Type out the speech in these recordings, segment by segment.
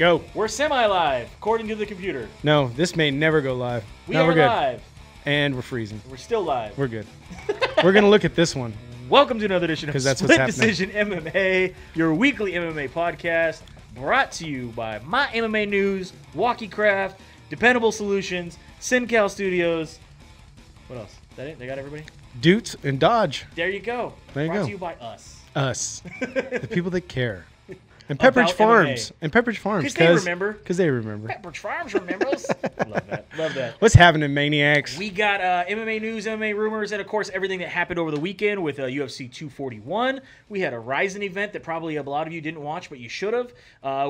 Go. We're semi-live, according to the computer. No, this may never go live. We no, are we're good. live. And we're freezing. We're still live. We're good. We're going to look at this one. Welcome to another edition of 'Cause that's what's Split Decision MMA, your weekly MMA podcast, brought to you by My MMA News, Walkie Craft, Dependable Solutions, SynCal Studios. What else? Is that it? They got everybody? Dutes and Dodge. There you go. There you brought go. to you by us. Us. The people that care. And Pepperidge About Farms. MMA. And Pepperidge Farms. Because they remember. Because they remember. Pepperidge Farms remembers. Love that. Love that. What's happening, maniacs? We got MMA news, MMA rumors, and of course everything that happened over the weekend with UFC 241. We had a Rizn event that probably a lot of you didn't watch, but you should have.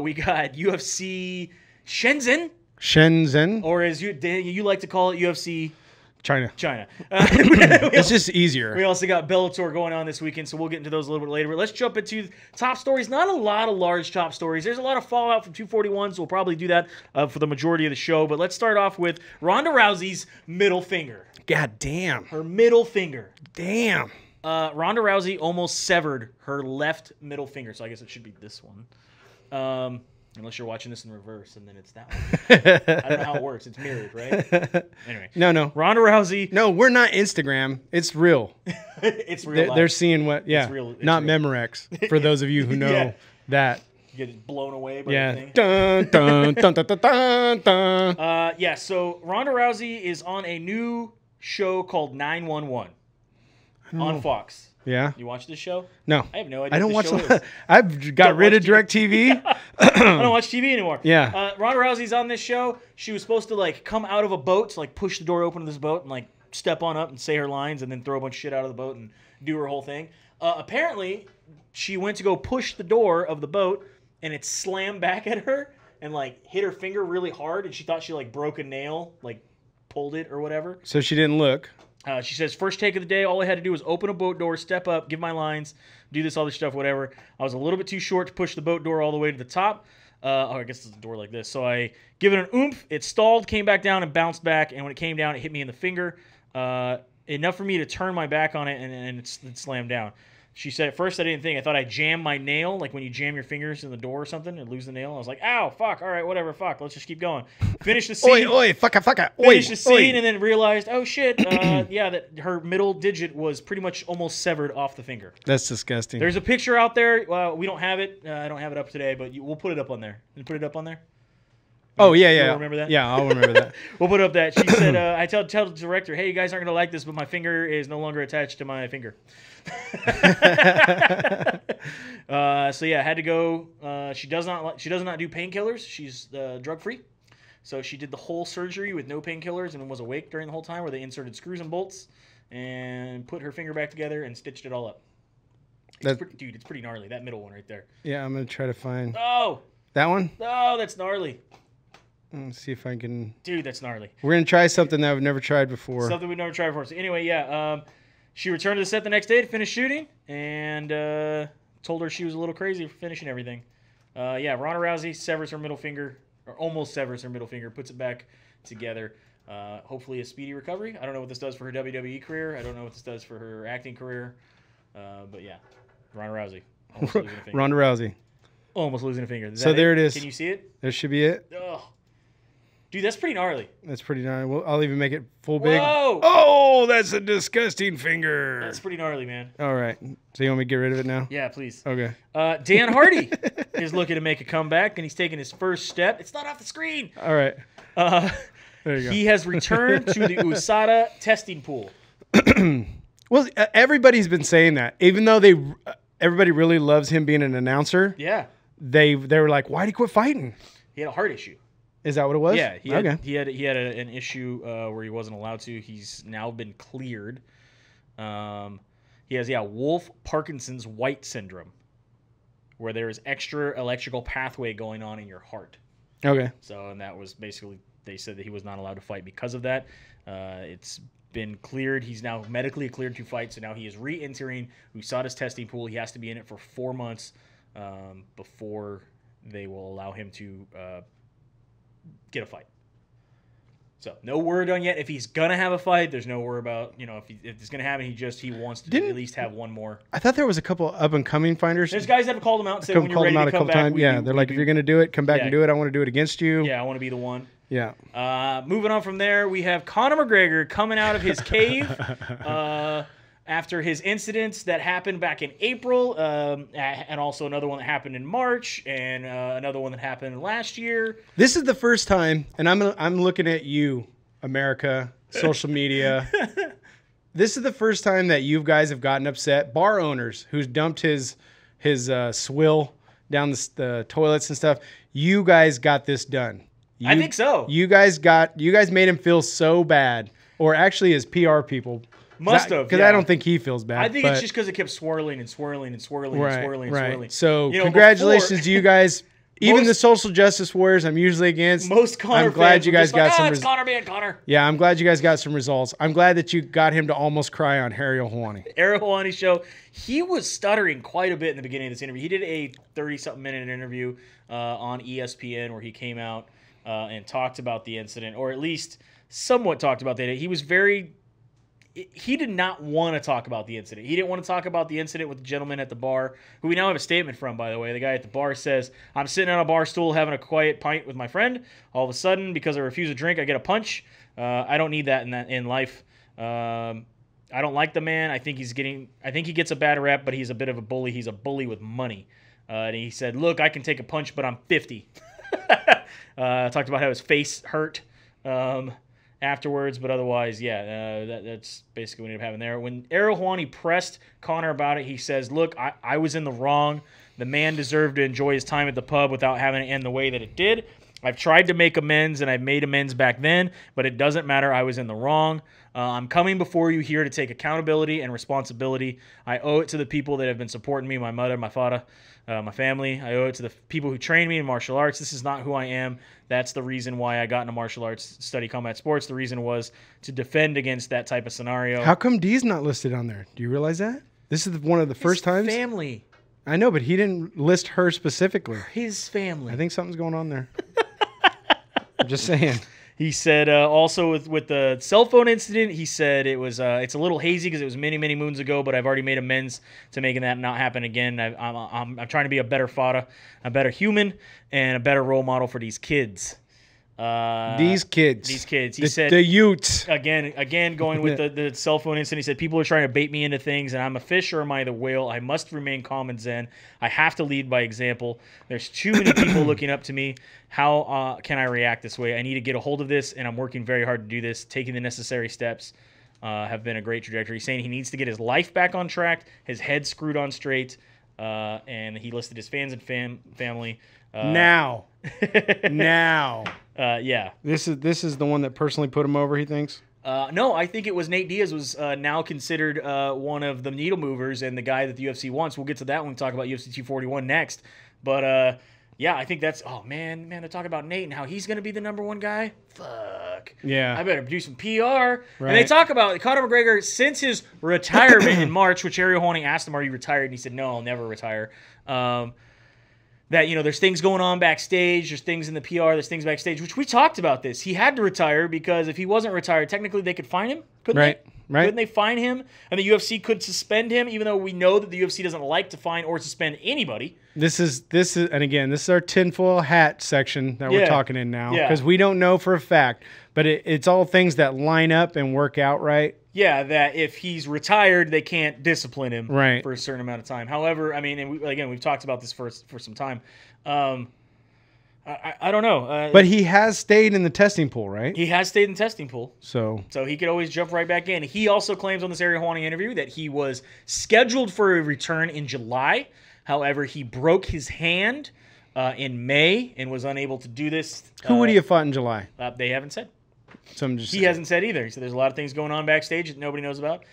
We got UFC Shenzhen, or as you like to call it, UFC China. It's just easier. We also got Bellator going on this weekend, so we'll get into those a little bit later. But let's jump into top stories. Not a lot of large top stories. There's a lot of fallout from 241, so we'll probably do that for the majority of the show. But let's start off with Ronda Rousey's middle finger. God damn. Her middle finger. Damn. Ronda Rousey almost severed her left middle finger, so I guess it should be this one. Unless you're watching this in reverse, and then it's that one. I don't know how it works. It's mirrored, right? Anyway. No. Ronda Rousey. No, we're not Instagram. It's real. It's real. They're seeing what, yeah. It's real. It's not real. Memorex, for those of you who know that. You get blown away by Yeah. everything. Dun, dun, dun, dun, dun, dun, dun. Yeah, so Ronda Rousey is on a new show called 911 on Fox. Yeah. You watch this show? No. I have no idea. I don't what watch. the show is. I've got rid of DirecTV. I don't watch TV anymore. Yeah. Ronda Rousey's on this show. She was supposed to like come out of a boat, to like push the door open to this boat and like step on up and say her lines and then throw a bunch of shit out of the boat and do her whole thing. Apparently, she went to go push the door of the boat and it slammed back at her and like hit her finger really hard and she thought she like broke a nail, like pulled it or whatever. So she didn't look. She says, first take of the day, all I had to do was open a boat door, step up, give my lines, do this, all this stuff, whatever. I was a little bit too short to push the boat door all the way to the top. I guess it's a door like this. So I give it an oomph. It stalled, came back down, and bounced back. And when it came down, it hit me in the finger. Enough for me to turn my back on it, and it slammed down. She said, at first I didn't think. I thought I jammed my nail, like when you jam your fingers in the door or something and lose the nail. I was like, ow, fuck, all right, whatever, fuck. Let's just keep going. Finish the scene. Oi, fucka. Finished the scene and then realized, oh, shit, yeah, that her middle digit was pretty much almost severed off the finger. That's disgusting. There's a picture out there. We don't have it. I don't have it up today, but we'll put it up on there. Can you put it up on there? Oh, yeah. You'll remember that? Yeah, I'll remember that. We'll put up that. She said, I tell the director, hey, you guys aren't going to like this, but my finger is no longer attached to my finger. So yeah, I had to go. She does not do painkillers. She's drug free, so she did the whole surgery with no painkillers and was awake during the whole time, where they inserted screws and bolts and put her finger back together and stitched it all up. Dude, it's pretty gnarly. That middle one right there. Yeah, I'm gonna try to find. Oh, that one. Oh, that's gnarly. Let's see if I can. Dude, that's gnarly. We're gonna try something that we've never tried before. Something we've never tried before. So anyway, yeah. She returned to the set the next day to finish shooting, and told her she was a little crazy for finishing everything. Yeah, Ronda Rousey severs her middle finger, or almost severs her middle finger, puts it back together. Hopefully a speedy recovery. I don't know what this does for her WWE career. I don't know what this does for her acting career. But yeah, Ronda Rousey. Almost losing a finger. Ronda Rousey. Almost losing a finger. So there it is. Can you see it? There should be it. Ugh. Dude, that's pretty gnarly. That's pretty gnarly. Well, I'll even make it full big. Whoa! Oh, that's a disgusting finger. That's pretty gnarly, man. All right. So you want me to get rid of it now? Yeah, please. Okay. Dan Hardy is looking to make a comeback, and he's taking his first step. It's not off the screen. All right. There you go. He has returned to the USADA testing pool. Well, everybody's been saying that. Even though everybody really loves him being an announcer. Yeah. They were like, why'd he quit fighting? He had a heart issue. Is that what it was? Yeah, he had an issue where he wasn't allowed to. He's now been cleared. He has Wolff-Parkinson's White syndrome, where there is extra electrical pathway going on in your heart. Okay. So, and that was basically, they said that he was not allowed to fight because of that. It's been cleared. He's now medically cleared to fight. So now he is re-entering USADA's testing pool. He has to be in it for 4 months before they will allow him to get a fight. So no word on yet if he's gonna have a fight. There's no word about if it's gonna happen. He wants to at least have one more. I thought there was a couple up and coming fighters. There's guys that have called him out and said when you're ready to come back. They're like, if you're gonna do it, come back and do it. I want to do it against you. Yeah, I want to be the one. Yeah. Moving on from there, we have Conor McGregor coming out of his cave after his incidents that happened back in April, and also another one that happened in March, and another one that happened last year. This is the first time, and I'm looking at you, America, social media. This is the first time that you guys have gotten upset. Bar owners who's dumped his swill down the toilets and stuff. You guys got this done. I think so. You guys made him feel so bad, or actually his PR people. Must have, because I don't think he feels bad. I think it's just because it kept swirling and swirling and swirling and swirling and swirling. So congratulations to you guys. Even the social justice warriors I'm usually against. Most Conor I'm glad you guys got some. It's Conor being Conor. Yeah, I'm glad you guys got some results. I'm glad that you got him to almost cry on Ariel Helwani. Ariel Helwani's show. He was stuttering quite a bit in the beginning of this interview. He did a 30-something minute interview on ESPN where he came out and talked about the incident, or at least somewhat talked about that. He did not want to talk about the incident. He didn't want to talk about the incident with the gentleman at the bar, who we now have a statement from, by the way. The guy at the bar says, I'm sitting on a bar stool having a quiet pint with my friend. All of a sudden, because I refuse a drink, I get a punch. I don't need that in life. I don't like the man. I think he gets a bad rep, but he's a bit of a bully. He's a bully with money. And he said, look, I can take a punch, but I'm 50. Talked about how his face hurt. Afterwards, but otherwise, that's basically what ended up happening there. When Ariel Helwani pressed Conor about it, he says, look, I was in the wrong. The man deserved to enjoy his time at the pub without having it end the way that it did. I've tried to make amends, and I've made amends back then, but it doesn't matter. I was in the wrong. I'm coming before you here to take accountability and responsibility. I owe it to the people that have been supporting me, my mother, my father, my family. I owe it to the people who trained me in martial arts. This is not who I am. That's the reason why I got into martial arts, study combat sports. The reason was to defend against that type of scenario. How come Dee's not listed on there? Do you realize that? This is one of the first times? His family. I know, but he didn't list her specifically. His family. I think something's going on there. I'm just saying. He said also with the cell phone incident, he said it's a little hazy because it was many, many moons ago, but I've already made amends to making that not happen again. I'm trying to be a better father, a better human, and a better role model for these kids. These kids. He said the youths. Again, going with the cell phone incident, he said people are trying to bait me into things, and I'm a fish or am I the whale? I must remain calm and zen. I have to lead by example. There's too many people looking up to me. How can I react this way? I need to get a hold of this, and I'm working very hard to do this. Taking the necessary steps have been a great trajectory. He's saying he needs to get his life back on track, his head screwed on straight, and he listed his fans and family. Now. Yeah. This is the one that personally put him over, he thinks? No, I think it was Nate Diaz was now considered one of the needle movers and the guy that the UFC wants. We'll get to that when we talk about UFC 241 next. But, yeah, I think that's – oh, man, they're talking about Nate and how he's going to be the number one guy. Fuck. Yeah. I better do some PR. Right. And they talk about Conor McGregor since his retirement in March, which Ariel Helwani asked him, are you retired? And he said, no, I'll never retire. That, there's things going on backstage, there's things in the PR, there's things backstage, which we talked about this. He had to retire because if he wasn't retired, technically they could fine him, couldn't they? Right. Couldn't they fine him? And the UFC could suspend him, even though we know that the UFC doesn't like to fine or suspend anybody. This is, and again, this is our tinfoil hat section that we're talking in now, because we don't know for a fact, but it's all things that line up and work out right. Yeah, that if he's retired, they can't discipline him for a certain amount of time. However, I mean, and we've talked about this for some time. I don't know. But he has stayed in the testing pool, right? He has stayed in the testing pool. So he could always jump right back in. He also claims on this Ariel Helwani interview that he was scheduled for a return in July. However, he broke his hand in May and was unable to do this. Who would he have fought in July? They haven't said. So he hasn't said either. He said there's a lot of things going on backstage that nobody knows about.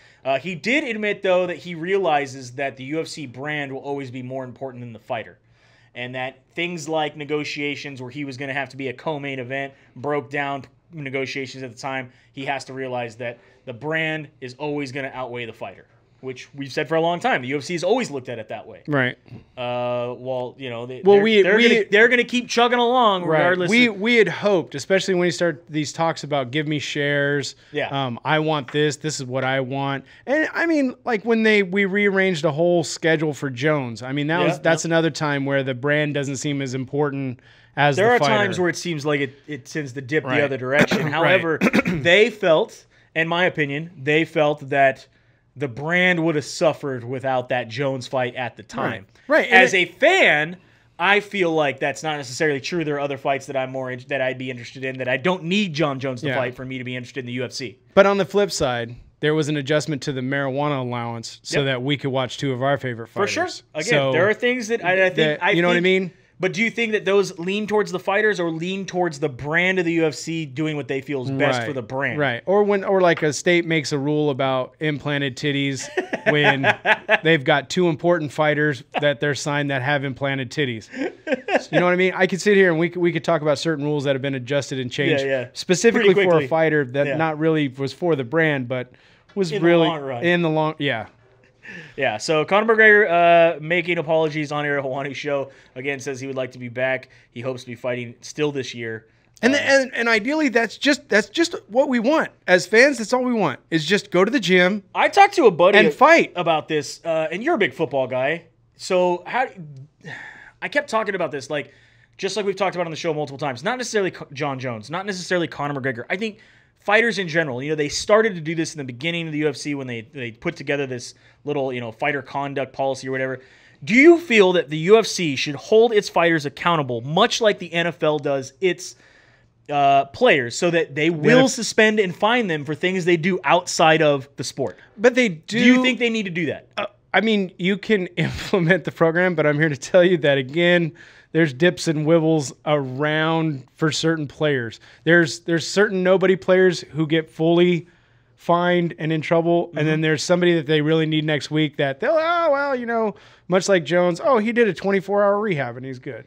He did admit, though, that he realizes that the UFC brand will always be more important than the fighter. And that things like negotiations where he was going to have to be a co-main event broke down negotiations at the time. He has to realize that the brand is always going to outweigh the fighter. which we've said for a long time. The UFC has always looked at it that way. Right. Well, you know, they're going to keep chugging along regardless. We had hoped, especially when you start these talks about give me shares. Yeah. I want this. This is what I want. And I mean, like when we rearranged a whole schedule for Jones. I mean, that's another time where the brand doesn't seem as important as the fighter. There are times where it seems like it tends to dip the other direction. However, they felt, in my opinion, that the brand would have suffered without that Jones fight at the time. Right. As a fan, I feel like that's not necessarily true. There are other fights that I'd be interested in that I don't need John Jones to fight for me to be interested in the UFC. But on the flip side, there was an adjustment to the marijuana allowance so that we could watch two of our favorite fighters. For sure. Again, there are things that I think... you know what I mean? But do you think that those lean towards the fighters or lean towards the brand of the UFC doing what they feel is best for the brand? Right. Or like a state makes a rule about implanted titties when they've got two important fighters that they're signed that have implanted titties. You know what I mean? I could sit here and we could talk about certain rules that have been adjusted and changed specifically for a fighter that not really was for the brand, but was in really the long run. In the long Yeah, so Conor McGregor making apologies on Air Hawani show. Again, says he would like to be back. He hopes to be fighting still this year. And ideally, that's just what we want. As fans, that's all we want, is just go to the gym. I talked to a buddy and fight about this, and you're a big football guy. So I kept talking about this, like just like we've talked about on the show multiple times. Not necessarily John Jones, not necessarily Conor McGregor. I think fighters in general, you know, they started to do this in the beginning of the UFC when they put together this little, you know, fighter conduct policy or whatever. Do you feel that the UFC should hold its fighters accountable, much like the NFL does its players, so that they will suspend and fine them for things they do outside of the sport? But they do. Do you think they need to do that? I mean, you can implement the program, but I'm here to tell you that, again, there's dips and wibbles around for certain players. There's certain nobody players who get fully fined and in trouble, and then there's somebody that they really need next week that they'll, you know, much like Jones, he did a 24-hour rehab and he's good.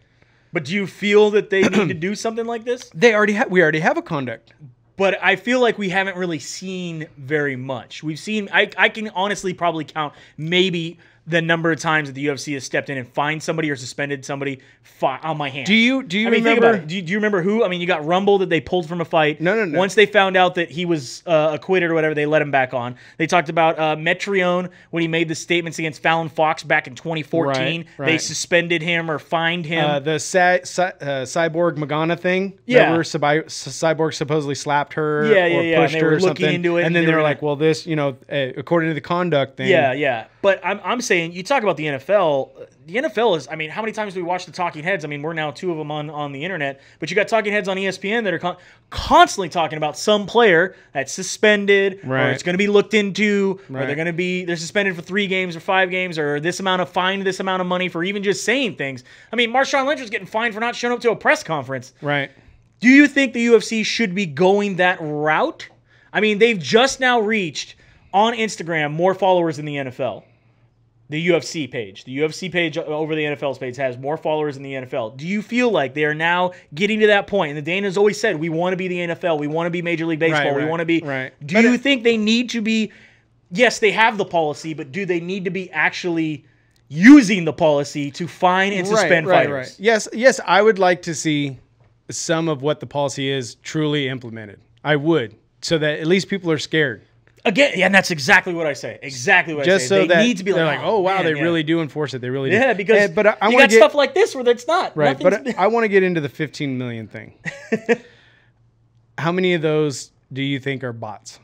But do you feel that they need to do something like this? We already have a conduct. But I feel like we haven't really seen very much. We've seen, I can honestly probably count maybe the number of times that the UFC has stepped in and fined somebody or suspended somebody on my hand. Do you remember? Think about it. Do you remember who? I mean, you got Rumble that they pulled from a fight. No. Once they found out that he was acquitted or whatever, they let him back on. They talked about Metrione when he made the statements against Fallon Fox back in 2014. Right. They suspended him or fined him. The Cyborg Magana thing. Yeah. Remember Cyborg supposedly slapped her or pushed and her or looking something. into it, and then they were like, well, this, you know, according to the conduct thing. Yeah. But I'm saying, you talk about the NFL. The NFL is, I mean, how many times do we watch the talking heads? I mean, we're now two of them on the internet, but you got talking heads on ESPN that are constantly talking about some player that's suspended, or it's going to be looked into, or they're suspended for 3 games or 5 games, or this amount of fine, this amount of money for even just saying things. I mean, Marshawn Lynch was getting fined for not showing up to a press conference. Right. Do you think the UFC should be going that route? I mean, they've just now reached on Instagram more followers than the NFL. The UFC page. The UFC page over the NFL's page has more followers than the NFL. Do you feel like they are now getting to that point? And the Dana's always said, we want to be the NFL. We want to be Major League Baseball. We want to be... Right. Do you think they need to be... Yes, they have the policy, but do they need to be actually using the policy to fine and suspend fighters? Right. Yes, I would like to see some of what the policy is truly implemented. I would. So that at least people are scared. Again, and that's exactly what I say. Exactly what Just I say. So they need to be like, oh wow, man, they really do enforce it. They really do. Yeah, because but I you got stuff like this where it's not. Right, but I want to get into the 15 million thing. How many of those do you think are bots?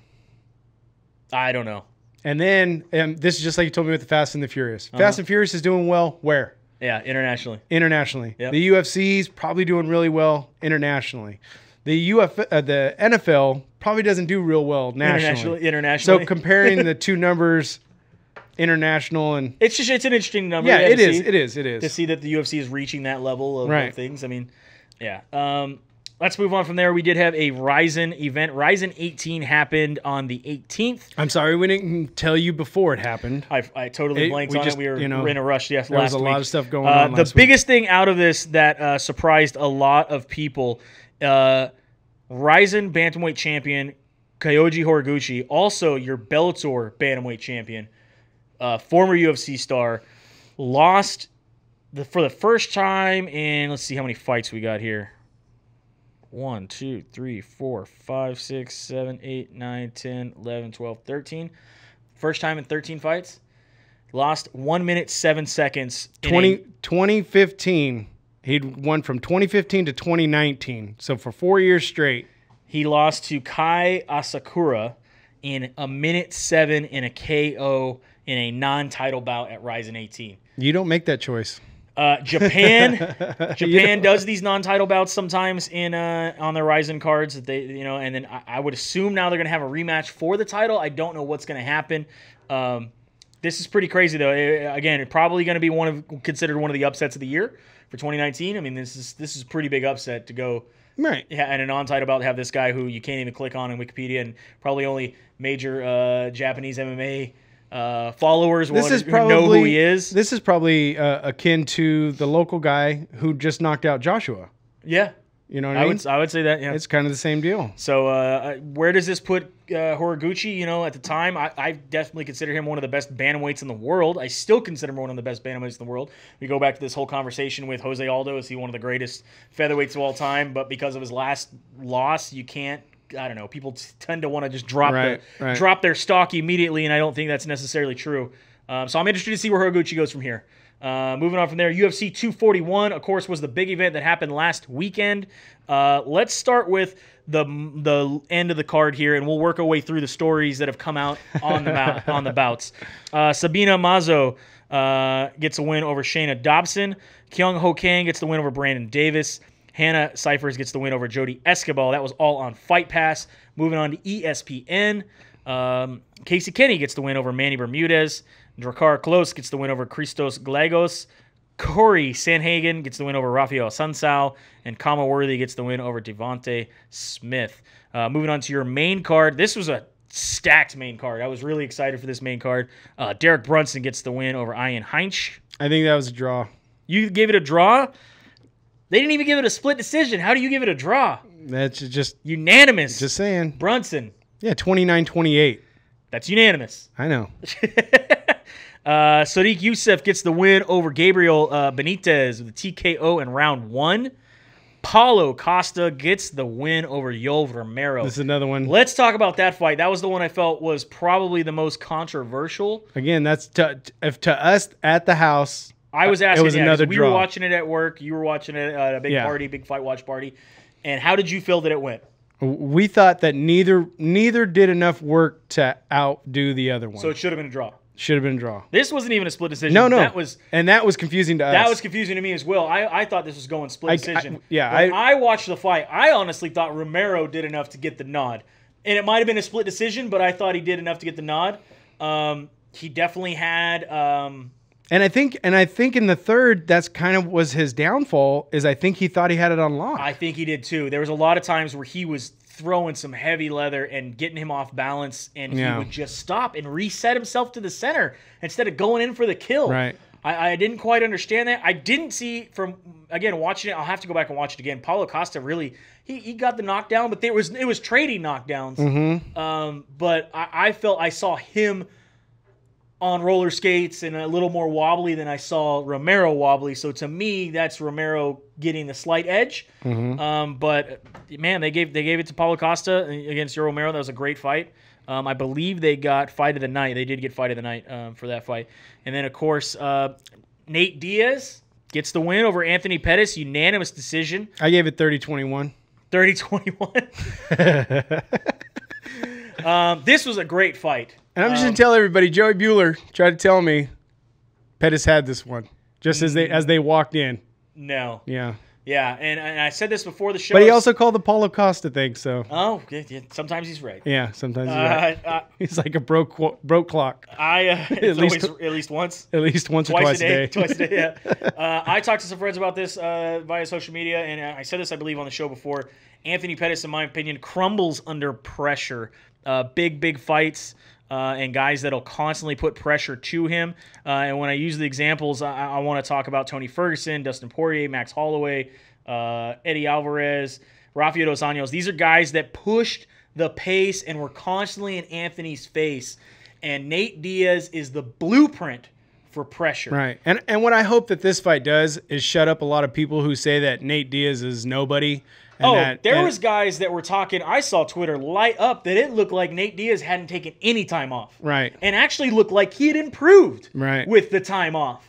I don't know. And then, this is just like you told me with the Fast and the Furious. Fast and Furious is doing well where? Yeah, internationally. Yep. The UFC's probably doing really well internationally. The NFL probably doesn't do real well nationally. Internationally. So comparing the two numbers, international and it's an interesting number. Yeah, it is to see that the UFC is reaching that level of things. I mean, yeah. Let's move on from there. We did have a Rizn event. Rizn 18 happened on the 18th. I'm sorry we didn't tell you before it happened. I totally blanked on it. We were in a rush. Yes, there was a lot of stuff going on. The biggest thing out of this that surprised a lot of people. Rizn bantamweight champion Kyoji Horiguchi, also your Bellator bantamweight champion, former UFC star, lost for the first time in, let's see how many fights we got here. 1, 2, 3, 4, 5, 6, 7, 8, 9, 10, 11, 12, 13. First time in 13 fights. Lost 1 minute, 7 seconds. 2015. He'd won from 2015 to 2019. So for 4 years straight. He lost to Kai Asakura in 1:07 in a KO in a non-title bout at Rizn 18. You don't make that choice. Japan does these non-title bouts sometimes in on their Rizn cards that they, and then I would assume now they're going to have a rematch for the title. I don't know what's going to happen. This is pretty crazy though. Again, it's probably going to be considered one of the upsets of the year for 2019. I mean, this is a pretty big upset to go. Right. Yeah, and a non-title bout to have this guy who you can't even click on in Wikipedia, and probably only major Japanese MMA followers who know who he is. This is probably akin to the local guy who just knocked out Joshua. Yeah. You know what I mean? I would say that, yeah. It's kind of the same deal. So where does this put Horiguchi? At the time, I definitely consider him one of the best bantamweights in the world. I still consider him one of the best bantamweights in the world. We go back to this whole conversation with Jose Aldo. Is he one of the greatest featherweights of all time? But because of his last loss, you can't, I don't know, people tend to want to just drop their stock immediately, and I don't think that's necessarily true. So I'm interested to see where Horiguchi goes from here. Moving on from there, UFC 241, of course, was the big event that happened last weekend. Let's start with the end of the card here, and we'll work our way through the stories that have come out on the bouts. Sabina Mazo gets a win over Shayna Dobson. Kyung Ho Kang gets the win over Brandon Davis. Hannah Cyphers gets the win over Jody Escobar. That was all on Fight Pass. Moving on to ESPN. Casey Kenny gets the win over Manny Bermudez. Drakkar Klose gets the win over Christos Glagos. Corey Sanhagen gets the win over Rafael Sunsao. And Kama Worthy gets the win over Devontae Smith. Moving on to your main card. This was a stacked main card. I was really excited for this main card. Derek Brunson gets the win over Ian Heinz. I think that was a draw. You gave it a draw? They didn't even give it a split decision. How do you give it a draw? That's just unanimous. Just saying. Brunson. Yeah, 29-28. That's unanimous. I know. Sadiq Youssef gets the win over Gabriel Benitez with a TKO in round 1. Paulo Costa gets the win over Yoel Romero. This is another one. Let's talk about that fight. That was the one I felt was probably the most controversial. Again, that's to us at the house. I was asking, it was another we draw. were watching it at work. You were watching it at a big party, big fight watch party. And how did you feel that it went? We thought that neither did enough work to outdo the other one. So it should have been a draw. Should have been a draw. This wasn't even a split decision. No. That was confusing to us. That was confusing to me as well. I thought this was going split decision. When I watched the fight, I honestly thought Romero did enough to get the nod. And it might have been a split decision, but I thought he did enough to get the nod. He definitely had... And I think in the third, that's kind of was his downfall, is I think he thought he had it on lock. I think he did too. There was a lot of times where he was throwing some heavy leather and getting him off balance, and he would just stop and reset himself to the center instead of going in for the kill. Right. I didn't quite understand that. I didn't see from, again, watching it, I'll have to go back and watch it again. Paulo Costa really, he got the knockdown, but it was trading knockdowns. Mm-hmm. But I felt I saw him on roller skates and a little more wobbly than I saw Romero wobbly. So to me, that's Romero getting the slight edge. Mm-hmm. But man, they gave it to Paulo Costa against Yoel Romero. That was a great fight. I believe they got fight of the night. They did get fight of the night for that fight. And then of course, Nate Diaz gets the win over Anthony Pettis, unanimous decision. I gave it 30-21. 30-21. This was a great fight. And I'm just going to tell everybody, Joey Bueller tried to tell me Pettis had this one, just as they walked in. No. Yeah. Yeah, and I said this before the show. But he also called the Paulo Costa thing, so. Oh, yeah, sometimes he's right. Yeah, sometimes he's right. He's like a broke clock. At least once. At least once or twice a day. Twice a day, yeah. I talked to some friends about this via social media, and I said this, I believe, on the show before. Anthony Pettis, in my opinion, crumbles under pressure. Big fights. And guys that'll constantly put pressure to him. And when I use the examples, I want to talk about Tony Ferguson, Dustin Poirier, Max Holloway, Eddie Alvarez, Rafael dos Anjos. These are guys that pushed the pace and were constantly in Anthony's face. And Nate Diaz is the blueprint for pressure. Right. And what I hope that this fight does is shut up a lot of people who say that Nate Diaz is nobody. And there was guys that were talking. I saw Twitter light up that it looked like Nate Diaz hadn't taken any time off. Right. And actually looked like he had improved with the time off.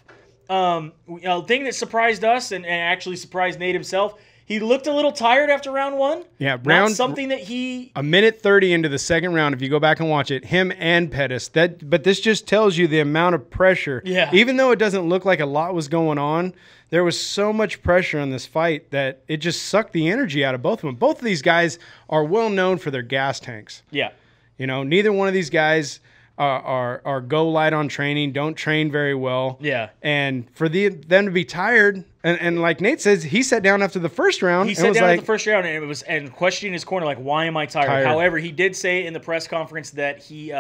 Thing that surprised us and actually surprised Nate himself, he looked a little tired after round 1. Yeah, something that he... A minute 30 into the second round, if you go back and watch it, him and Pettis. But this just tells you the amount of pressure. Yeah. Even though it doesn't look like a lot was going on, there was so much pressure on this fight that it just sucked the energy out of both of them. Both of these guys are well known for their gas tanks. Yeah. You know, neither one of these guys are go light on training, don't train very well. Yeah. And for them to be tired, and like Nate says, he sat down after the first round. He sat down after the first round and questioning his corner, like, why am I tired? However, he did say in the press conference that he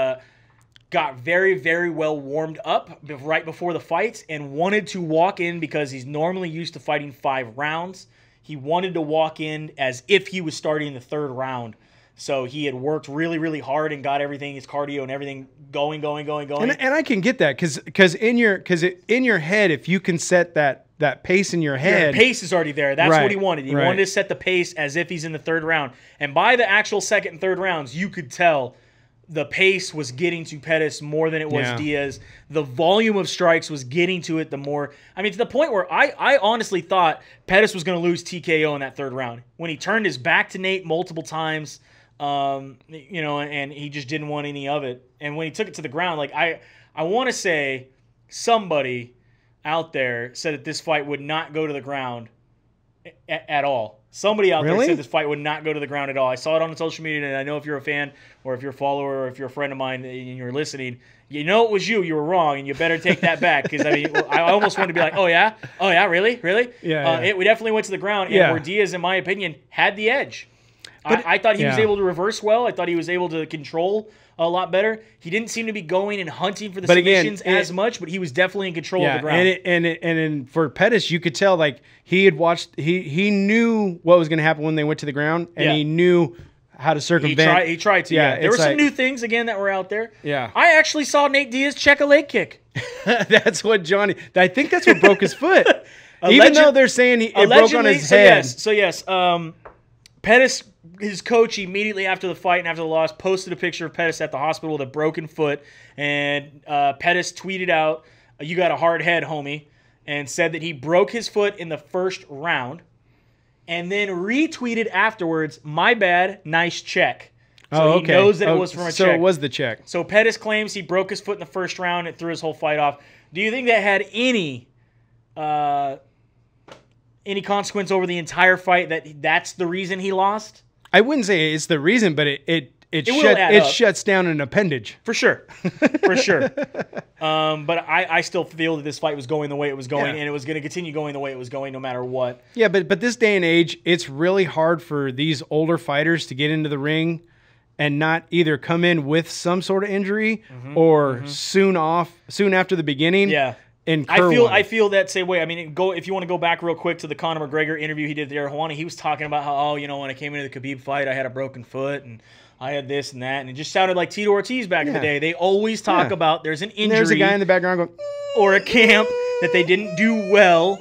got very, very well warmed up right before the fight and wanted to walk in because he's normally used to fighting 5 rounds. He wanted to walk in as if he was starting the 3rd round. So he had worked really, really hard and got everything, his cardio and everything going. And I can get that because in your head, if you can set that pace in your head, the pace is already there. That's what he wanted. He wanted to set the pace as if he's in the 3rd round. And by the actual 2nd and 3rd rounds, you could tell the pace was getting to Pettis more than it was Diaz. The volume of strikes was getting to it the more. I mean, to the point where I honestly thought Pettis was going to lose TKO in that 3rd round when he turned his back to Nate multiple times. And he just didn't want any of it. And when he took it to the ground, like I want to say somebody out there said that this fight would not go to the ground at all. Somebody out there said this fight would not go to the ground at all. I saw it on social media, and I know if you're a fan or if you're a follower or if you're a friend of mine and you're listening, you know it was you. You were wrong, and you better take that back because I mean, I almost wanted to be like, oh yeah, really? Yeah. We definitely went to the ground, and where Diaz, in my opinion, had the edge. But I thought he was able to reverse well. I thought he was able to control a lot better. He didn't seem to be going and hunting for the submissions as much, but he was definitely in control of the ground. And for Pettis, you could tell like he had watched. He knew what was going to happen when they went to the ground, and he knew how to circumvent. He tried to. Yeah, there were some new things again that were out there. Yeah, I actually saw Nate Diaz check a leg kick. That's what Johnny. I think that's what broke his foot. Even though they're saying it broke on his head. So yes. Pettis, his coach, immediately after the fight and after the loss, posted a picture of Pettis at the hospital with a broken foot. And Pettis tweeted out, "You got a hard head, homie," and said that he broke his foot in the 1st round. And then retweeted afterwards, "My bad, nice check." So he knows that it was from a check. So it was the check. So Pettis claims he broke his foot in the 1st round and threw his whole fight off. Do you think that had any consequence over the entire fight, that's the reason he lost? I wouldn't say it's the reason, but it shuts down an appendage. For sure. For sure. But I still feel that this fight was going the way it was going, and it was going to continue going the way it was going no matter what. Yeah, but this day and age, it's really hard for these older fighters to get into the ring and not either come in with some sort of injury or soon after the beginning. Yeah. I feel that same way. I mean, if you want to go back real quick to the Conor McGregor interview he did there, Hawani, he was talking about how, when I came into the Khabib fight, I had a broken foot and I had this and that, and it just sounded like Tito Ortiz back in the day. They always talk about there's an injury, and there's a guy in the background going, or a camp that they didn't do well,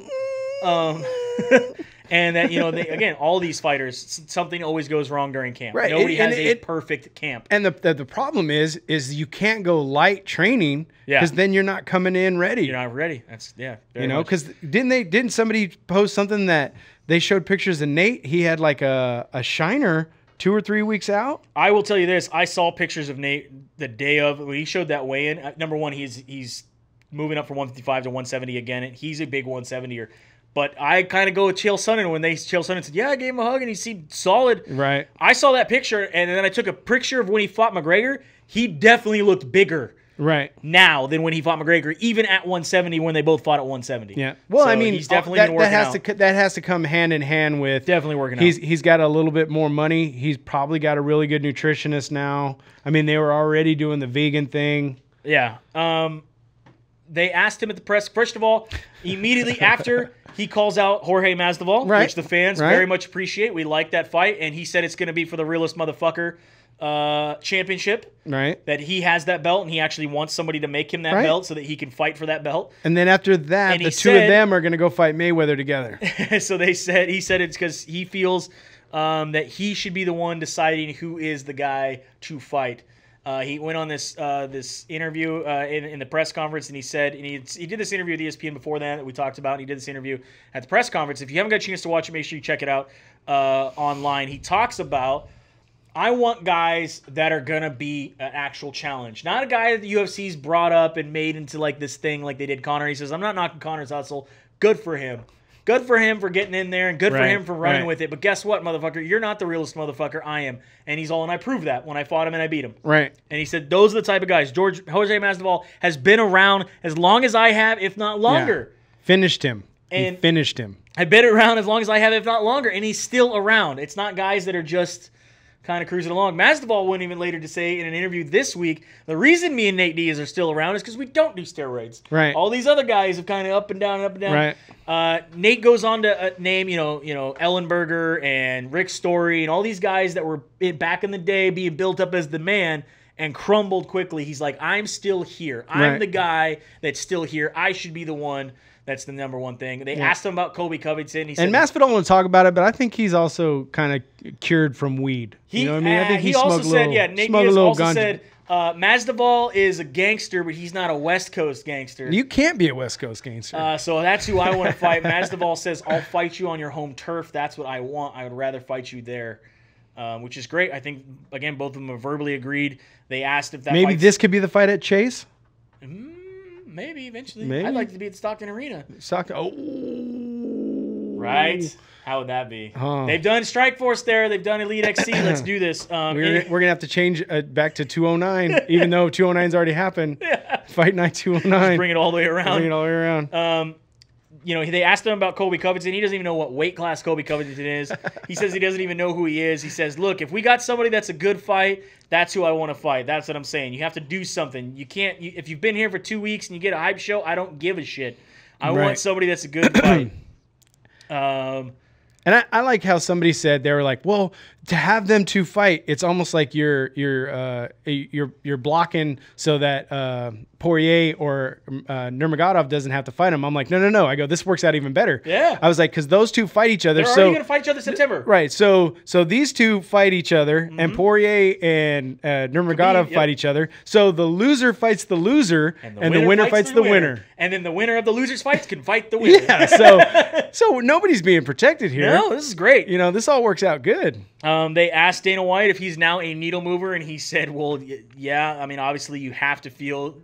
and that again, all these fighters, something always goes wrong during camp. Right. Nobody has a perfect camp. And the problem is you can't go light training because then you're not coming in ready. You're not ready. That's because didn't somebody post something that they showed pictures of Nate? He had like a shiner 2 or 3 weeks out. I will tell you this: I saw pictures of Nate the day of when he showed that weigh-in. Number one, he's moving up from 155 to 170 again, and he's a big 170er. But I kind of go with Chael Sonnen when Chael Sonnen said, "Yeah, I gave him a hug and he seemed solid." Right. I saw that picture, and then I took a picture of when he fought McGregor. He definitely looked bigger. Right. Now than when he fought McGregor, even at 170 when they both fought at 170. Yeah. Well, so I mean, he's definitely been working out. That has to come hand in hand with definitely working out. He's got a little bit more money. He's probably got a really good nutritionist now. I mean, they were already doing the vegan thing. Yeah. they asked him at the press. First of all, immediately after, he calls out Jorge Masvidal, which the fans very much appreciate. We like that fight, and he said it's going to be for the realest motherfucker championship. Right. That he has that belt, and he actually wants somebody to make him that belt so that he can fight for that belt. And then after that, the two of them are going to go fight Mayweather together. So he said it's because he feels that he should be the one deciding who is the guy to fight. He went on this interview in the press conference, and he said, and he did this interview with ESPN before that we talked about, and he did this interview at the press conference. If you haven't got a chance to watch it, make sure you check it out online. He talks about, I want guys that are going to be an actual challenge. Not a guy that the UFC's brought up and made into like this thing like they did Conor. He says, I'm not knocking Conor's hustle. Good for him. Good for him for getting in there, and good for him for running with it. But guess what, motherfucker? You're not the realest motherfucker. I am. And he's all, and I proved that when I fought him and I beat him. Right. And he said, those are the type of guys. Jose Masvidal has been around as long as I have, if not longer. Yeah. Finished him. And he finished him. I've been around as long as I have, if not longer. And he's still around. It's not guys that are just kind of cruising along. Masvidal went even later to say in an interview this week, the reason me and Nate Diaz are still around is because we don't do steroids. Right. All these other guys have kind of up and down, up and down. Right. Nate goes on to name, Ellenberger and Rick Story and all these guys that were back in the day being built up as the man and crumbled quickly. He's like, I'm still here. I'm the guy that's still here. I should be the one. That's the number one thing. They asked him about Colby Covington. He said, and Masvidal don't want to talk about it, but I think he's also kind of cured from weed. You know what I mean? I think he also said, Nate Diaz also said, Masvidal is a gangster, but he's not a West Coast gangster. You can't be a West Coast gangster. So that's who I want to fight. Masvidal says, I'll fight you on your home turf. That's what I want. I would rather fight you there, which is great. I think, again, both of them have verbally agreed. They asked if that maybe this could be the fight at Chase? Maybe eventually. Maybe. I'd like to be at Stockton Arena. Stockton. Oh. Right? How would that be? They've done Strikeforce there. They've done Elite XC. Let's do this. We're going to have to change back to 209, even though 209's already happened. Fight night 209. Just bring it all the way around. Bring it all the way around. They asked him about Colby Covington. He doesn't even know what weight class Colby Covington is. He says he doesn't even know who he is. He says, look, if we got somebody that's a good fight, that's who I want to fight. That's what I'm saying. You have to do something. You can't. If you've been here for 2 weeks and you get a hype show, I don't give a shit. I want somebody that's a good fight. And I like how somebody said, they were like, well, to have them two fight, it's almost like you're blocking so that Poirier or Nurmagomedov doesn't have to fight him. I'm like, no. I go, this works out even better. Yeah. I was like, because those two fight each other. They're already going to fight each other in September. Right. So these two fight each other, and Poirier and Nurmagomedov fight each other. So the loser fights the loser, and the winner fights the winner. And then the winner of the losers fights can fight the winner. Yeah. So nobody's being protected here. No, this is great. This all works out good. They asked Dana White if he's now a needle mover, and he said, well, yeah. I mean, obviously you have to feel,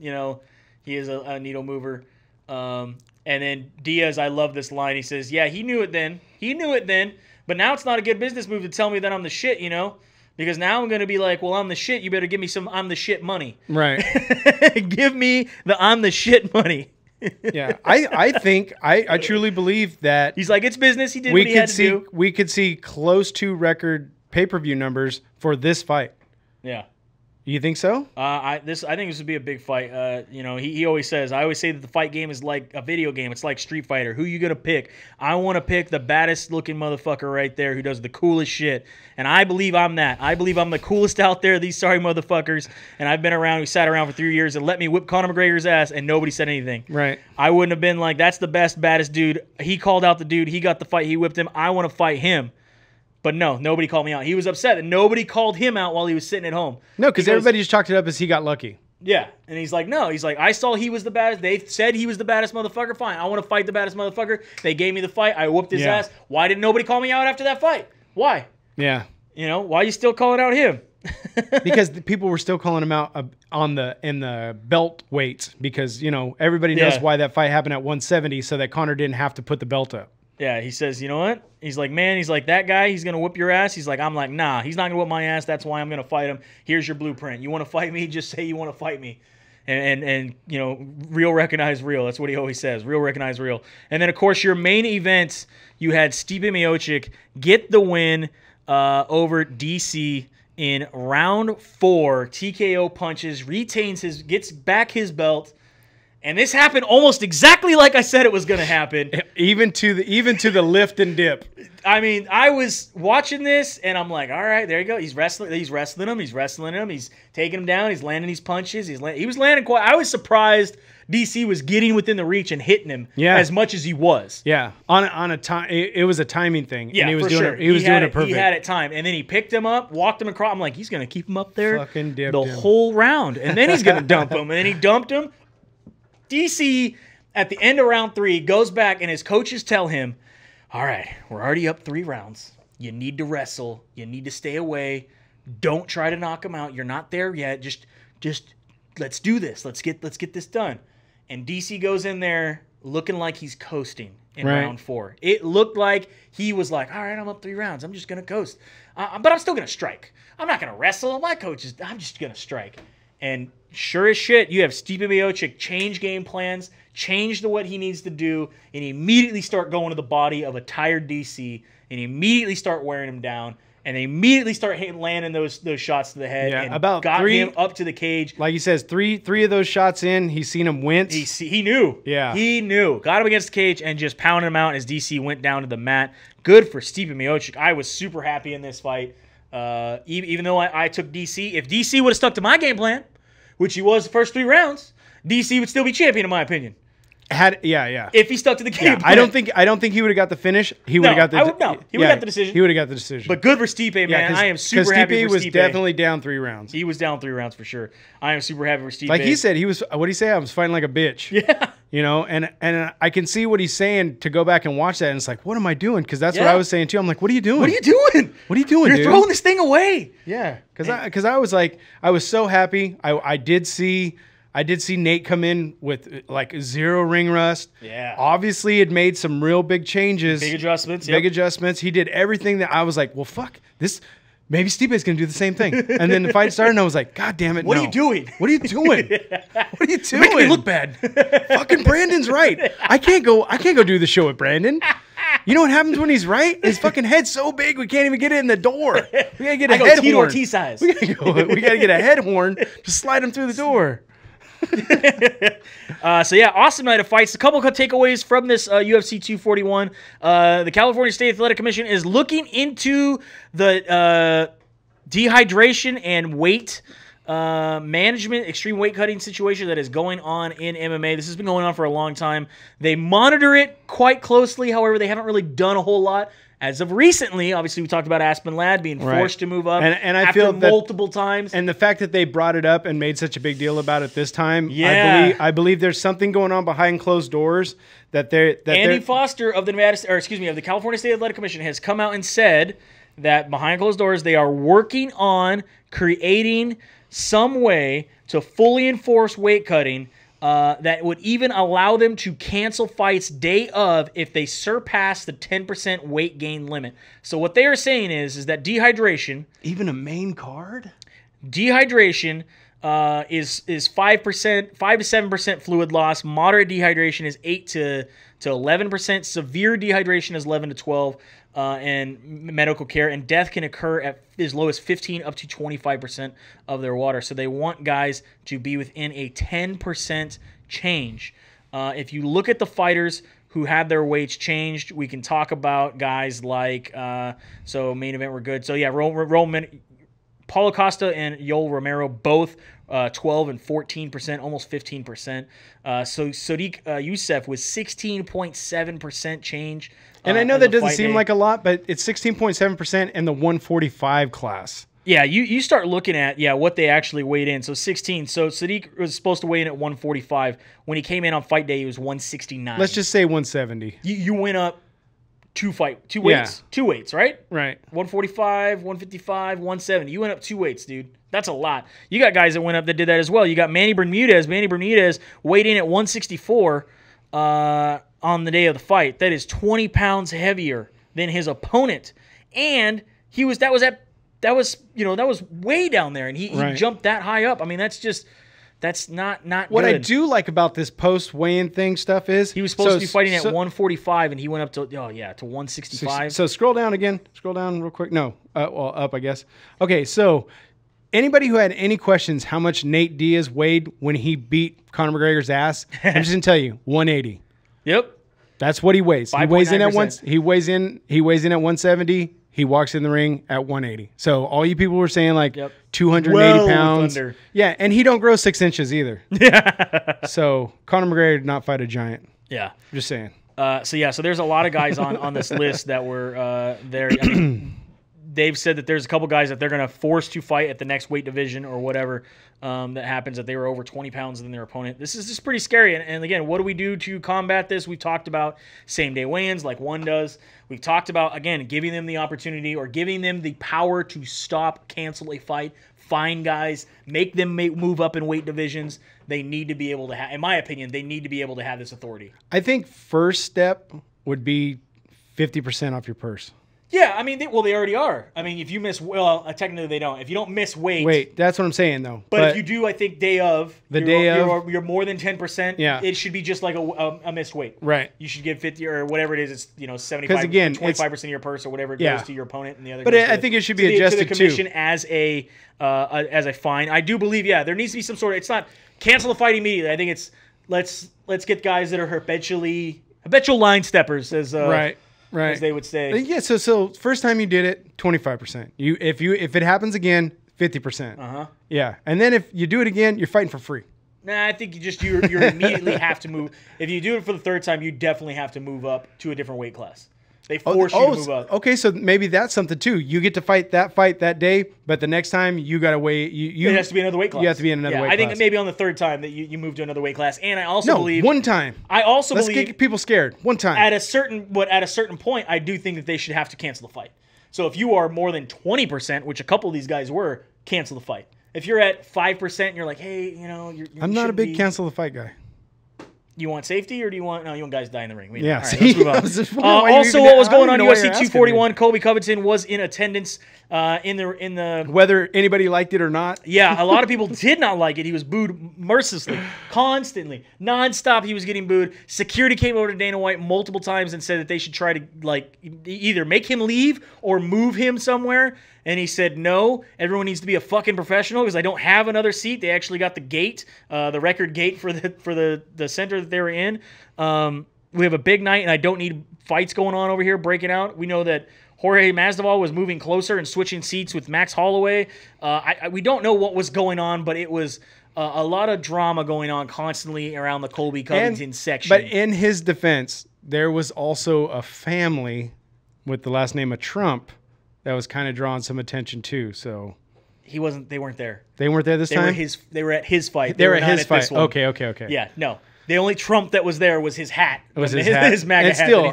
he is a needle mover. And then Diaz, I love this line. He says, yeah, he knew it then. But now it's not a good business move to tell me that I'm the shit, because now I'm going to be like, well, I'm the shit. You better give me some I'm the shit money. Right. Give me the I'm the shit money. Yeah, I truly believe that he's like, it's business. He did what he had to do. We could see close to record pay-per-view numbers for this fight. Yeah. You think so? I think this would be a big fight. He always says, I always say that the fight game is like a video game. It's like Street Fighter. Who you gonna pick? I want to pick the baddest looking motherfucker right there who does the coolest shit. And I believe I'm that. I believe I'm the coolest out there. These sorry motherfuckers. And I've been around. We sat around for 3 years and let me whip Conor McGregor's ass, and nobody said anything. Right. I wouldn't have been like, that's the best, baddest dude. He called out the dude. He got the fight. He whipped him. I want to fight him. But no, nobody called me out. He was upset that nobody called him out while he was sitting at home. No, because everybody just chalked it up as he got lucky. Yeah. And he's like, no. He's like, I saw he was the baddest. They said he was the baddest motherfucker. Fine. I want to fight the baddest motherfucker. They gave me the fight. I whooped his ass. Why didn't nobody call me out after that fight? Why? Yeah. Why are you still calling out him? Because the people were still calling him out in the belt weights because, everybody knows why that fight happened at 170 so that Conor didn't have to put the belt up. Yeah, he says, you know what? He's like, man, that guy, he's going to whip your ass. He's like, I'm like, nah, he's not going to whip my ass. That's why I'm going to fight him. Here's your blueprint. You want to fight me? Just say you want to fight me. And real recognize real. That's what he always says. Real recognize real. And then, of course, your main event, you had Stipe Miocic get the win over DC in round 4. TKO punches, gets back his belt. And this happened almost exactly like I said it was going to happen. Even to the lift and dip. I mean, I was watching this, and I'm like, all right, there you go. He's wrestling him. He's taking him down. He's landing these punches. He was landing quite. I was surprised DC was getting within the reach and hitting him as much as he was. Yeah, on a time. It was a timing thing. Yeah, and he was for doing sure. it. He was doing it perfect. He had it timed, and then he picked him up, walked him across. I'm like, he's gonna keep him up there Fucking dipped the him. whole round, and then he's gonna dump him, and then he dumped him. DC at the end of round 3 goes back, and his coaches tell him, all right, we're already up 3 rounds. You need to wrestle. You need to stay away. Don't try to knock him out. You're not there yet. Just let's do this. Let's get this done. And DC goes in there looking like he's coasting in round 4. It looked like he was like, all right, I'm up 3 rounds. I'm just going to coast. But I'm still going to strike. I'm not going to wrestle. My coach is, I'm just going to strike. And sure as shit, you have Stipe Miocic change game plans, change what he needs to do, and immediately start going to the body of a tired DC, and immediately start wearing him down, and they immediately start landing those shots to the head. Yeah, and about got 3 him up to the cage. Like he says, three of those shots in, he's seen him wince. He knew. Yeah. He knew. Got him against the cage and just pounded him out as DC went down to the mat. Good for Stipe Miocic. I was super happy in this fight. Even though I took DC, if DC would have stuck to my game plan, which he was the first 3 rounds, DC would still be champion in my opinion. If he stuck to the game plan. I don't think he would have got the finish. He would have got the he would have got the decision. He would have got the decision. But good for Stipe, man. I am super happy for Stipe. Stipe was definitely down 3 rounds. He was down 3 rounds for sure. I am super happy for Stipe. Like he said, what did he say? I was fighting like a bitch. Yeah. You know, and I can see what he's saying to go back and watch that, and it's like, what am I doing? Because that's what I was saying too. I'm like, what are you doing? What are you doing? What are you doing, You're dude? throwing this thing away. Yeah, because I was like, I was so happy. I did see Nate come in with like 0 ring rust. Yeah. Obviously, it made some real big changes. Big adjustments. Big adjustments. He did everything that I was like, well, fuck this. Maybe Stipe's going to do the same thing. And then the fight started, and I was like, God damn it, What are you doing? What are you doing? What are you doing? Making me look bad. Fucking Brandon's right. I can't go do the show with Brandon. You know what happens when he's right? His fucking head's so big we can't even get it in the door. We gotta get a head horn. T size. We gotta get a head horn to slide him through the door. Awesome night of fights. A couple of takeaways from this UFC 241. The California State Athletic Commission is looking into the dehydration and weight management, extreme weight cutting situation that is going on in MMA. This has been going on for a long time. They monitor it quite closely. However, they haven't really done a whole lot. As of recently, obviously, we talked about Aspen Ladd being forced to move up and I after feel that, multiple times. And the fact that they brought it up and made such a big deal about it this time, I believe there's something going on behind closed doors that Andy Foster of the of the California State Athletic Commission has come out and said that behind closed doors they are working on creating some way to fully enforce weight cutting that would even allow them to cancel fights day of if they surpass the 10% weight gain limit. So what they are saying is that dehydration, even a main card, dehydration is 5%, 5 to 7% fluid loss. Moderate dehydration is 8 to 11%. Severe dehydration is 11 to 12. And medical care, and death can occur at as low as 15 up to 25% of their water. So they want guys to be within a 10% change. If you look at the fighters who had their weights changed, we can talk about guys like so main event were good. So yeah, Paulo Costa and Yoel Romero both 12 and 14%, almost 15%. So Sodiq Youssef was 16.7% change. And I know that doesn't seem like a lot, but it's 16.7% in the 145 class. Yeah, you start looking at what they actually weighed in. So 16. So Sadiq was supposed to weigh in at 145. When he came in on fight day, he was 169. Let's just say 170. You went up two weights, right? Right. 145, 155, 170. You went up 2 weights, dude. That's a lot. You got guys that went up that did that as well. You got Manny Bermudez. Manny Bermudez weighed in at 164 on the day of the fight. That is 20 pounds heavier than his opponent, and that was way down there, and he jumped that high up. I mean, that's not what good. I do like about this post weigh-in thing stuff is he was supposed to be fighting at 145, and he went up to 165. So scroll down again. Scroll down real quick. No, up, I guess. Okay, so anybody who had any questions how much Nate Diaz weighed when he beat Conor McGregor's ass, I'm just gonna tell you, 180. Yep. That's what he weighs. He weighs in at 5.9%. He weighs in at 170. He walks in the ring at 180. So all you people were saying like 280 pounds. Thunder. Yeah, and he don't grow 6 inches either. Yeah. So Conor McGregor did not fight a giant. Yeah. Just saying. So there's a lot of guys on this list that were there. I mean, they've said that there's a couple guys that they're going to force to fight at the next weight division or whatever that happens, that they were over 20 pounds than their opponent. This is just pretty scary. And again, what do we do to combat this? We've talked about same-day weigh-ins like one does. We've talked about, again, giving them the opportunity or giving them the power to stop, cancel a fight, find guys, make them move up in weight divisions. They need to be able to have, in my opinion, they need to be able to have this authority. I think first step would be 50% off your purse. Yeah, I mean, they already are. I mean, if you miss, technically they don't. If you don't miss weight. Wait, that's what I'm saying, though. But if you do, I think day of, you're more than 10%. Yeah. It should be just like a missed weight. Right. You should give 50 or whatever it is. It's 75, because again, 25% of your purse or whatever it goes to your opponent, and the other. But I think it should be adjusted to the commission as a fine. I do believe, there needs to be some sort of. It's not cancel the fight immediately. I think it's let's get guys that are habitual line steppers as right. As they would say. Yeah, so first time you did it, 25%. If it happens again, 50%. Uh-huh. Yeah. And then if you do it again, you're fighting for free. Nah, I think you immediately have to move. If you do it for the third time, you definitely have to move up to a different weight class. They force you to move up. Okay, so maybe that's something too. You get to fight that day, but the next time you got to weigh. It has to be another weight class. You have to be in another weight class. I think maybe on the third time that you move to another weight class. And I also believe one time. Let's get people scared. One time. At a certain point, I do think that they should have to cancel the fight. So if you are more than 20%, which a couple of these guys were, cancel the fight. If you're at 5% and you're like, hey, I'm not a big cancel the fight guy. You want safety, or do you want guys die in the ring? Yeah. All right, let's move on. Also, what was going on UFC 241? Colby Covington was in attendance in the whether anybody liked it or not. Yeah, a lot of people did not like it. He was booed mercilessly, constantly, nonstop. He was getting booed. Security came over to Dana White multiple times and said that they should try to either make him leave or move him somewhere. And he said, no, everyone needs to be a fucking professional because I don't have another seat. They actually got the gate, the record gate for the center that they were in. We have a big night, and I don't need fights going on over here breaking out. We know that Jorge Masvidal was moving closer and switching seats with Max Holloway. We don't know what was going on, but it was a lot of drama going on constantly around the Colby Covington section. But in his defense, there was also a family with the last name of Trump that was kind of drawing some attention too. So they weren't there. They weren't there this time? They were at his fight. They were at his fight. Okay. Yeah, no. The only Trump that was there was his hat. It was his hat. His MAGA and still,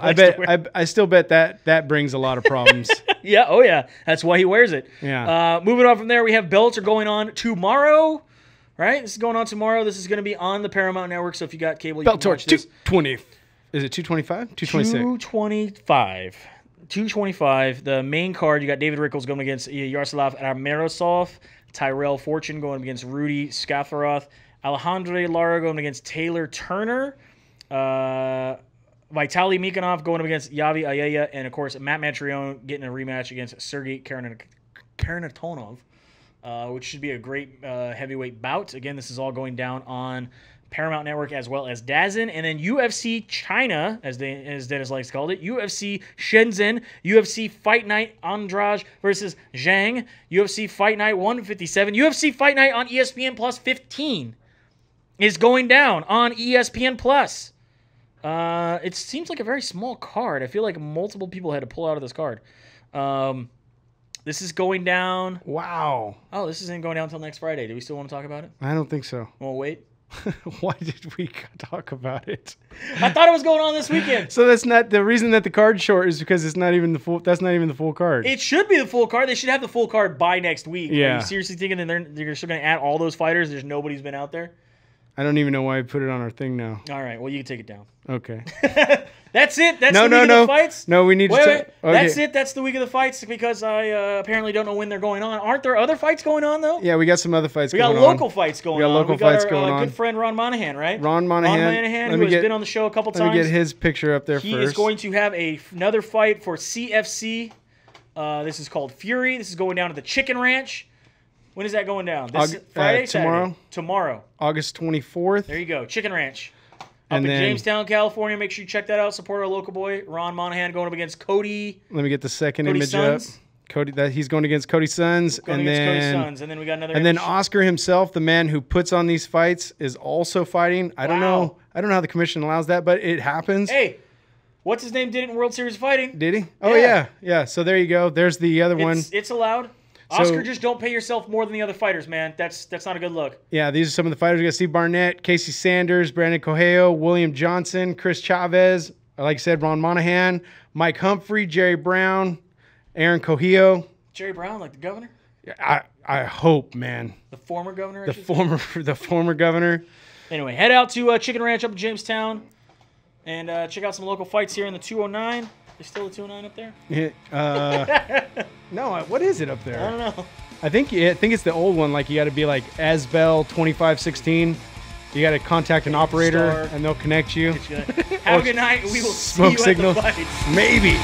I still bet that brings a lot of problems. Yeah, oh yeah. That's why he wears it. Yeah. Moving on from there, we have Bellator going on tomorrow. Right? This is going on tomorrow. This is going to be on the Paramount Network, so if you got cable, you can watch this. 220. Is it 225? 226. 225. The main card, you got David Rickles going against Yaroslav Amirasov, Tyrell Fortune going against Rudy Skafaroth, Alejandro Lara going against Taylor Turner, Vitaly Mikanov going up against Yavi Ayaya, and of course Matt Matrione getting a rematch against Sergey Karnatonov, which should be a great heavyweight bout. Again, this is all going down on Paramount Network as well as DAZN, and then UFC China, as Dennis likes to call it, UFC Shenzhen, UFC Fight Night Andrade versus Zhang, UFC Fight Night 157, UFC Fight Night on ESPN Plus 15 is going down on ESPN Plus. It seems like a very small card. I feel like multiple people had to pull out of this card. This is going down. Wow. Oh, this isn't going down until next Friday. Do we still want to talk about it? I don't think so. We'll wait. Why did we talk about it? I thought it was going on this weekend. So that's not the reason that the card's short is because it's not even the full. That's not even the full card. It should be the full card. They should have the full card by next week. Yeah. Are you seriously thinking that they're still going to add all those fighters? There's nobody's been out there. I don't even know why I put it on our thing now. All right. Well, you can take it down. Okay. That's it. That's the week of the fights. No, we need to. Wait. Okay. That's it. That's the week of the fights because I apparently don't know when they're going on. Aren't there other fights going on though? Yeah, we got some other fights. We got local fights going on. We got our good friend Ron Monahan, right? Ron Monahan, who has been on the show a couple times. Let me get his picture up there first. He is going to have another fight for CFC. This is called Fury. This is going down to the Chicken Ranch. When is that going down? This Friday, tomorrow. Saturday? Tomorrow. August 24th. There you go. Chicken Ranch. And Up in then- Jamestown, California. Make sure you check that out. Support our local boy, Ron Monahan, going up against Cody. Let me get the second Cody image Sons. up. Cody, that he's going against Cody Sons, Going and against Cody then Sons. And then we got another and then image. Oscar himself, the man who puts on these fights, is also fighting. I don't know. Wow. I don't know how the commission allows that, but it happens. Hey, what's his name did it in World Series Fighting? Did he? Oh Yeah. yeah. So there you go. There's the other one. It's allowed. So- Oscar, just don't pay yourself more than the other fighters, man. That's not a good look. Yeah, these are some of the fighters. We got Steve Barnett, Casey Sanders, Brandon Correjo, William Johnson, Chris Chavez, like I said, Ron Monahan, Mike Humphrey, Jerry Brown, Aaron Correjo. Jerry Brown, like the governor? I hope, man. The former governor? I The should say? former governor. Anyway, head out to Chicken Ranch up in Jamestown and check out some local fights here in the 209. There's still a 209 up there? No, what is it up I there? don't know. I think it's the old one. Like you got to be like Asbel 2516. You got to contact an operator Star. and they'll connect you. Have a good night. We will see Smoke you signal. at the fights. Maybe.